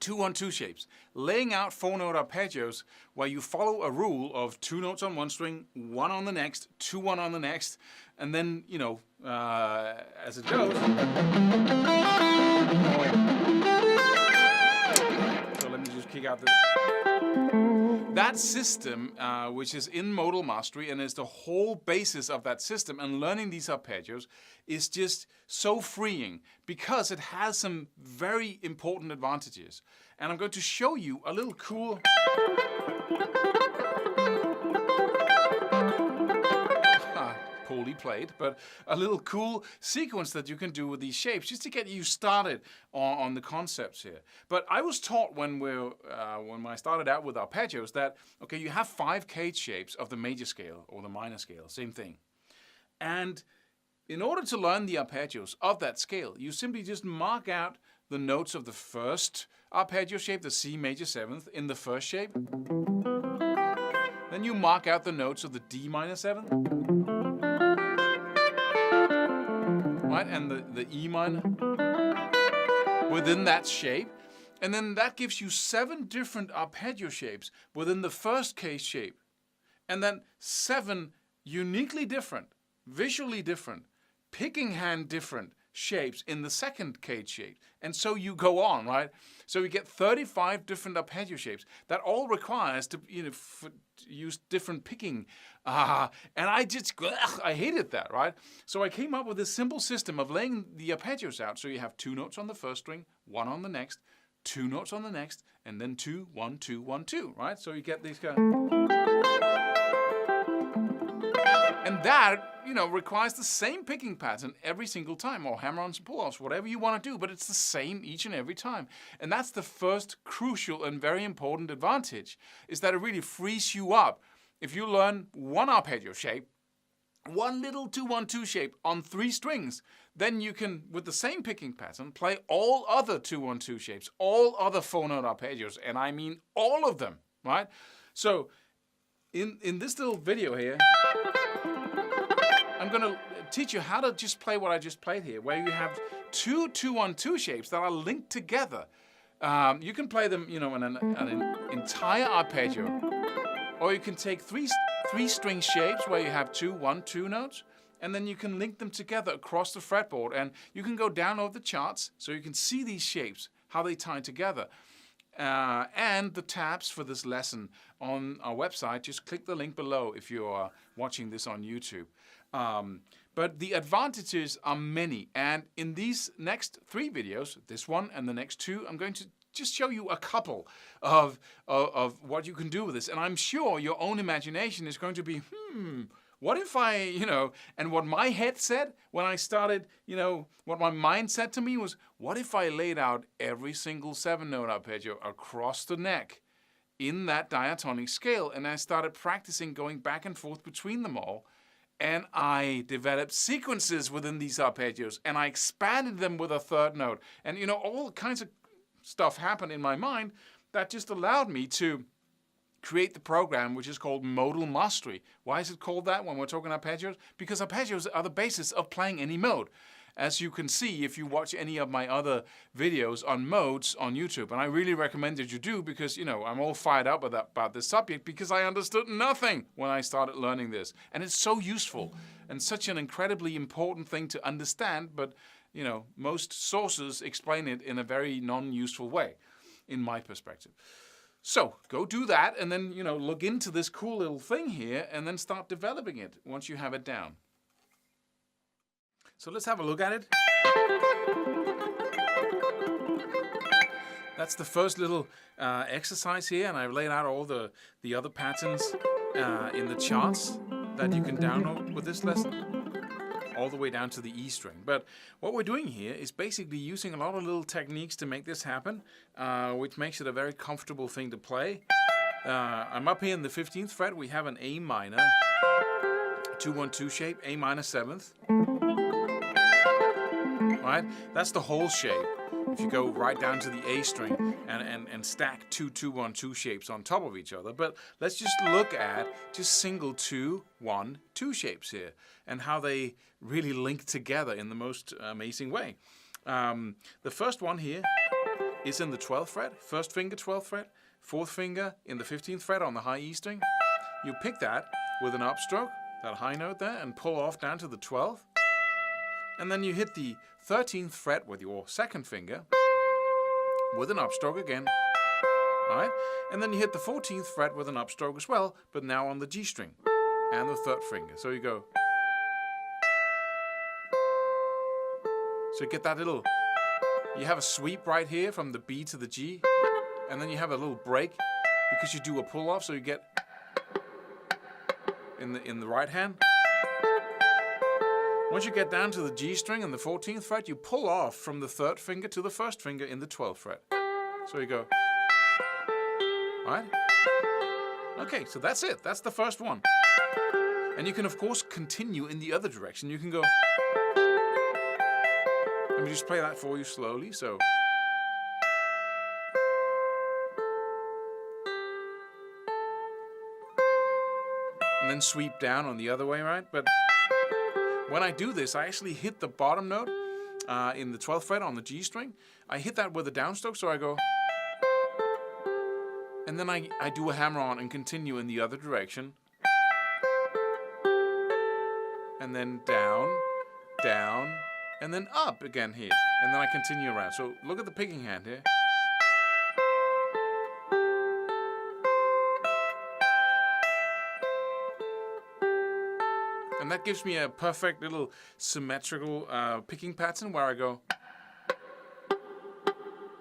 2-1-2 shapes. Laying out 4-note arpeggios where you follow a rule of 2 notes on one string, 1 on the next, 2-1 on the next, and then, you know, as it goes. So let me just kick out the... That system, which is in modal mastery and is the whole basis of that system, and learning these arpeggios is just so freeing because it has some very important advantages. And I'm going to show you a little cool... poorly played, but a little cool sequence that you can do with these shapes just to get you started on the concepts here. But I was taught when I started out with arpeggios that, okay, you have 5 cage shapes of the major scale or the minor scale, same thing. And in order to learn the arpeggios of that scale, you simply just mark out the notes of the first arpeggio shape, the C major 7th, in the first shape. Then you mark out the notes of the D minor 7th. Right, and the E minor within that shape. And then that gives you 7 different arpeggio shapes within the first case shape. And then 7 uniquely different, visually different, picking hand different shapes in the second cage shape. And so you go on, right? So you get 35 different arpeggio shapes. That all requires to, you know, use different picking. And I hated that, right? So I came up with this simple system of laying the arpeggios out. So you have 2 notes on the first string, 1 on the next, 2 notes on the next, and then 2, 1, 2, 1, 2, right? So you get these kind of... And that, you know, requires the same picking pattern every single time, or hammer-ons and pull-offs, whatever you want to do, but it's the same each and every time. And that's the first crucial and very important advantage, is that it really frees you up. If you learn one arpeggio shape, one little 2-1-2 shape on 3 strings, then you can, with the same picking pattern, play all other 2-1-2 shapes, all other 4-note arpeggios, and I mean all of them, right? So, in this little video here, I'm going to teach you how to just play what I just played here, where you have 2 2-1-2 shapes that are linked together. You can play them, you know, in an entire arpeggio, or you can take 3 string shapes where you have 2 1-2 notes, and then you can link them together across the fretboard, and you can go down over the charts so you can see these shapes, how they tie together. And the tabs for this lesson on our website, just click the link below if you are watching this on YouTube. But the advantages are many, and in these next 3 videos, this one and the next 2, I'm going to just show you a couple of what you can do with this. And I'm sure your own imagination is going to be, what if I, you know, and what my head said when I started, you know, what my mind said to me was, what if I laid out every single 7-note arpeggio across the neck in that diatonic scale, and I started practicing going back and forth between them all, and I developed sequences within these arpeggios, and I expanded them with a 3rd note, and, you know, all kinds of stuff happened in my mind that just allowed me to create the program which is called modal mastery. Why is it called that when we're talking arpeggios? Because arpeggios are the basis of playing any mode. As you can see if you watch any of my other videos on modes on YouTube. And I really recommend that you do, because, you know, I'm all fired up about this subject because I understood nothing when I started learning this. And it's so useful and such an incredibly important thing to understand, but, you know, most sources explain it in a very non-useful way, in my perspective. So go do that, and then, you know, look into this cool little thing here, and then start developing it once you have it down. So let's have a look at it. That's the first little exercise here, and I've laid out all the other patterns in the charts that you can download with this lesson, all the way down to the E string. But what we're doing here is basically using a lot of little techniques to make this happen, which makes it a very comfortable thing to play. I'm up here in the 15th fret. We have an A minor, 2-1-2 shape, A minor 7th. Right? That's the whole shape. If you go right down to the A string and stack 2 2-1-2 shapes on top of each other. But let's just look at just single 2-1-2 shapes here and how they really link together in the most amazing way. The first one here is in the 12th fret, first finger 12th fret, fourth finger in the 15th fret on the high E string. You pick that with an upstroke, that high note there, and pull off down to the 12th. And then you hit the 13th fret with your second finger with an upstroke again. Right? And then you hit the 14th fret with an upstroke as well, but now on the G string and the third finger. So you go. So you get that little, you have a sweep right here from the B to the G, and then you have a little break because you do a pull off, so you get in the right hand. Once you get down to the G string and the 14th fret, you pull off from the third finger to the first finger in the 12th fret. So you go. Right? Okay, so that's it. That's the first one. And you can, of course, continue in the other direction. You can go. Let me just play that for you slowly. So. And then sweep down on the other way, right? But when I do this, I actually hit the bottom note in the 12th fret on the G string. I hit that with a downstroke, so I go. And then I do a hammer-on and continue in the other direction. And then down, down, and then up again here. And then I continue around. So look at the picking hand here. And that gives me a perfect little symmetrical picking pattern where I go,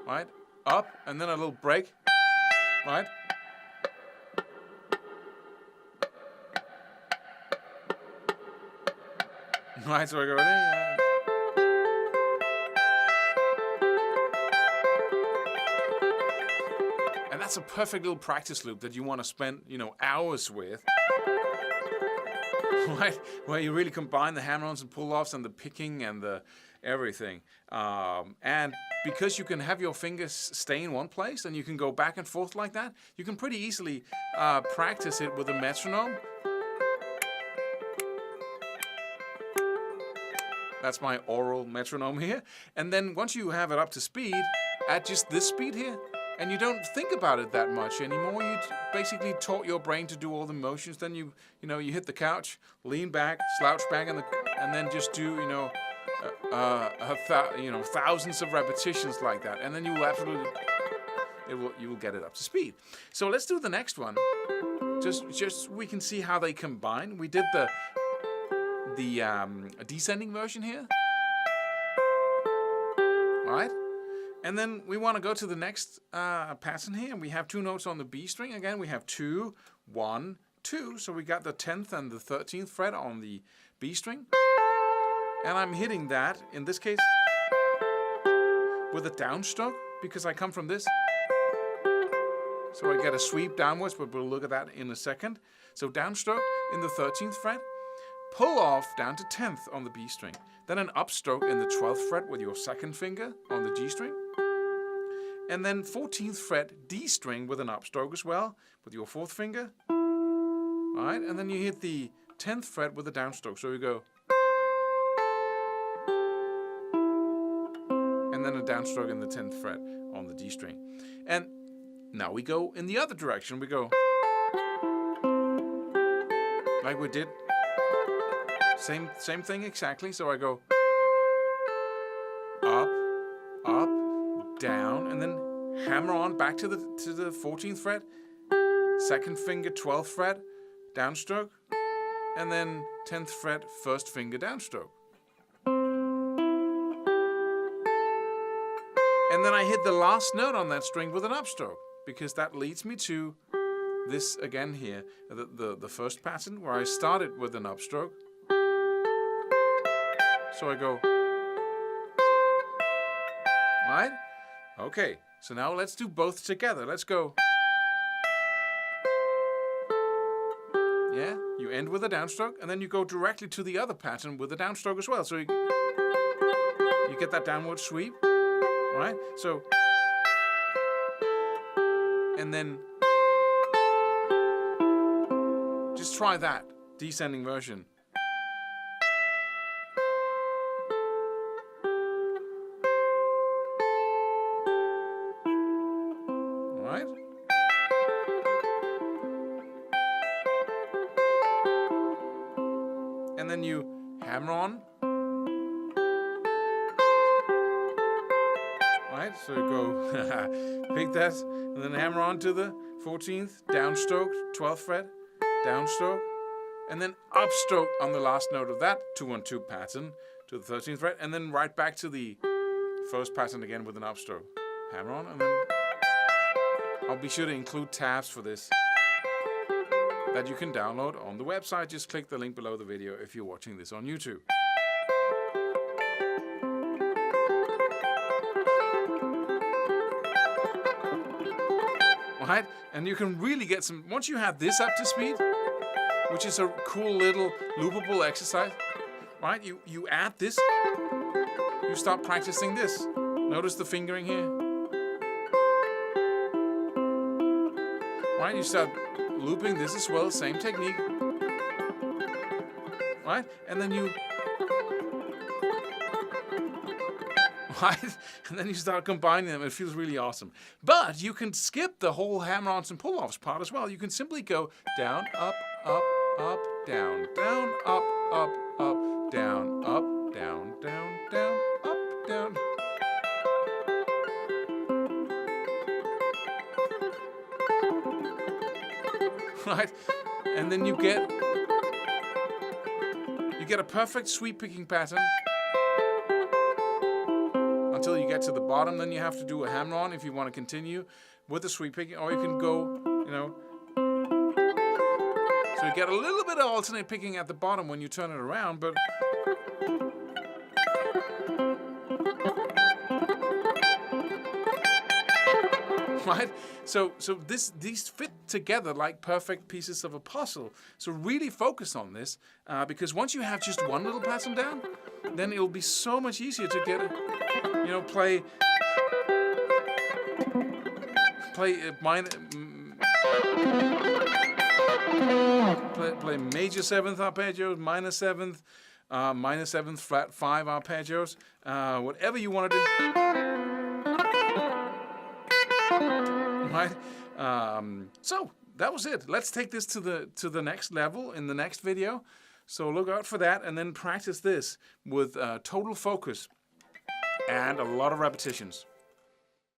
right, up, and then a little break. Right? Right, so I go there. And that's a perfect little practice loop that you want to spend, hours with. Right? Where you really combine the hammer-ons and pull-offs and the picking and the everything. And because you can have your fingers stay in one place and you can go back and forth like that, you can pretty easily practice it with a metronome. That's my oral metronome here. And then once you have it up to speed, at just this speed here, and you don't think about it that much anymore. You basically taught your brain to do all the motions. Then you hit the couch, lean back, slouch back, and then just do thousands of repetitions like that, and then you will absolutely you will get it up to speed. So let's do the next one. Just we can see how they combine. We did the descending version here, all right? And then we want to go to the next pattern here, and we have two notes on the B string. Again, we have 2, 1, 2. So we got the 10th and the 13th fret on the B string. And I'm hitting that, in this case, with a downstroke, because I come from this. So I get a sweep downwards, but we'll look at that in a second. So downstroke in the 13th fret, pull off down to 10th on the B string. Then an upstroke in the 12th fret with your second finger on the G string. And then 14th fret D string with an upstroke as well, with your fourth finger. All right, and then you hit the 10th fret with a downstroke. So you go. And then a downstroke in the 10th fret on the D string. And now we go in the other direction. We go like we did. Same thing exactly. So I go up, up, down, and then hammer on back to the 14th fret, second finger 12th fret, downstroke, and then 10th fret, first finger downstroke. And then I hit the last note on that string with an upstroke, because that leads me to this again here, the first pattern where I started with an upstroke. So I go, right? Okay, so now let's do both together. Let's go. Yeah, you end with a downstroke, and then you go directly to the other pattern with a downstroke as well. So you get that downward sweep, right? So, and then just try that descending version. then you hammer on. Right, so you go pick that, and then hammer on to the 14th, downstroke, 12th fret, downstroke, and then upstroke on the last note of that 2-on-2 pattern to the 13th fret, and then right back to the first pattern again with an upstroke. Hammer on, and then I'll be sure to include tabs for this that you can download on the website. Just click the link below the video if you're watching this on YouTube. Right? And you can really get some, once you have this up to speed, which is a cool little loopable exercise, right? You add this, you start practicing this. Notice the fingering here. Right? You start looping this as well, same technique. Right? And then you, right? And then you start combining them. It feels really awesome. But you can skip the whole hammer-ons and pull-offs part as well. You can simply go down, up, up, up, down, down, up, up, up, down, up, down, down, down, up, down. Right? And then you get a perfect sweep picking pattern until you get to the bottom. Then you have to do a hammer on if you want to continue with the sweep picking, or you can go, you know. So you get a little bit of alternate picking at the bottom when you turn it around, but right? So these fit together like perfect pieces of a puzzle. So really focus on this, because once you have just one little pattern down, then it'll be so much easier to get it, you know, play major 7th arpeggios, minor 7th, minor 7th, flat 5 arpeggios, whatever you want to do. Right? So that was it. Let's take this to the next level in the next video. So look out for that, and then practice this with total focus and a lot of repetitions.